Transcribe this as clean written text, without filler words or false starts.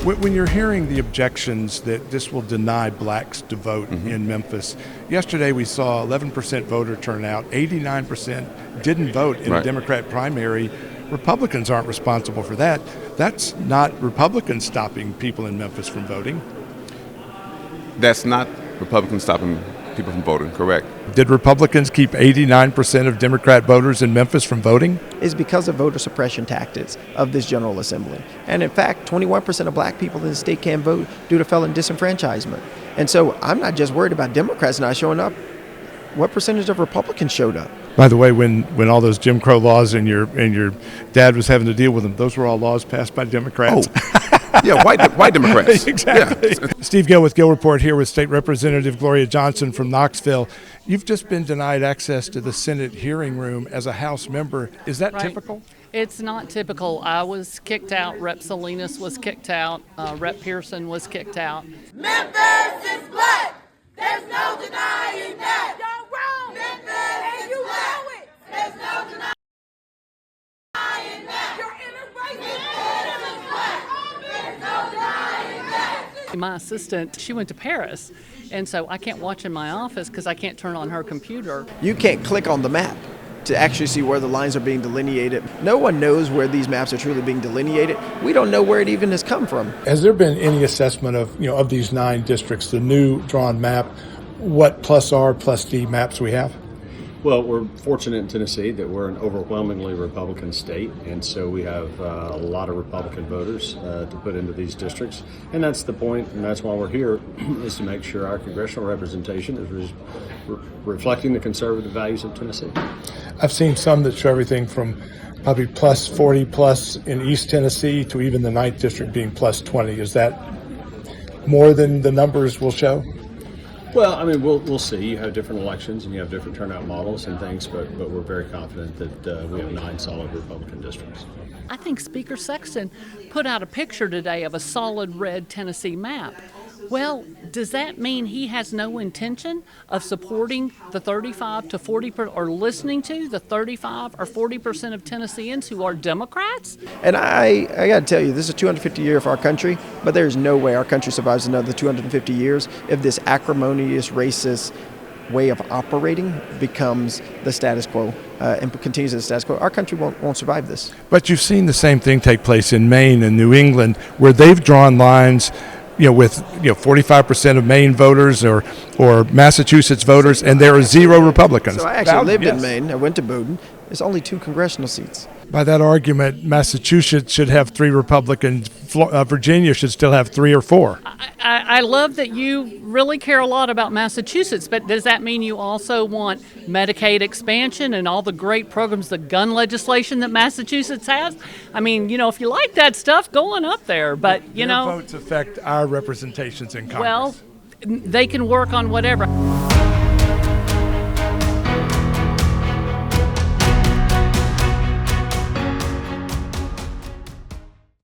When you're hearing the objections that this will deny blacks to vote in Memphis, yesterday we saw 11% voter turnout, 89% didn't vote in a Democrat primary. Republicans aren't responsible for that. That's not Republicans stopping people in Memphis from voting. That's not Republicans stopping people from voting, correct. Did Republicans keep 89% of Democrat voters in Memphis from voting? Is because of voter suppression tactics of this General Assembly. And in fact, 21% of black people in the state can't vote due to felon disenfranchisement. And so I'm not just worried about Democrats not showing up. What percentage of Republicans showed up? By the way, when all those Jim Crow laws and your dad was having to deal with them, those were all laws passed by Democrats. Yeah, white Democrats. Exactly. Yeah. Steve Gill with Gill Report here with State Representative Gloria Johnson from Knoxville. You've just been denied access to the Senate hearing room as a House member. Is that typical? It's not typical. I was kicked out. Rep. Salinas was kicked out. Rep. Pearson was kicked out. Memphis is black. There's no denying that. You're wrong. Memphis and you know it. There's no denying that. You're interracing. Memphis is black. There's no denying that. My assistant, she went to Paris, and so I can't watch in my office because I can't turn on her computer. You can't click on the map to actually see where the lines are being delineated. No one knows where these maps are truly being delineated. We don't know where it even has come from. Has there been any assessment of these 9 districts, the new drawn map, what plus R plus D maps we have? Well, we're fortunate in Tennessee that we're an overwhelmingly Republican state, and so we have a lot of Republican voters to put into these districts. And that's the point, and that's why we're here, is to make sure our congressional representation is reflecting the conservative values of Tennessee. I've seen some that show everything from probably plus 40 plus in East Tennessee to even the 9th district being plus 20. Is that more than the numbers will show? Well, I mean, we'll see. You have different elections and you have different turnout models and things, but we're very confident that we have 9 solid Republican districts. I think Speaker Sexton put out a picture today of a solid red Tennessee map. Well, does that mean he has no intention of supporting the 35 to 40% or listening to the 35 or 40% of Tennesseans who are Democrats? And I got to tell you, this is a 250 year for our country, but there's no way our country survives another 250 years if this acrimonious, racist way of operating becomes the status quo and continues as the status quo. Our country won't survive this. But you've seen the same thing take place in Maine and New England, where they've drawn lines with 45% of Maine voters or Massachusetts voters, and there are 0 Republicans. So I actually lived in Maine. I went to Bowdoin. There's only 2 congressional seats. By that argument, Massachusetts should have 3 Republicans. Virginia should still have 3 or 4. I love that you really care a lot about Massachusetts, but does that mean you also want Medicaid expansion and all the great programs, the gun legislation that Massachusetts has? I mean, if you like that stuff, go on up there. But, Their votes affect our representations in Congress. Well, they can work on whatever.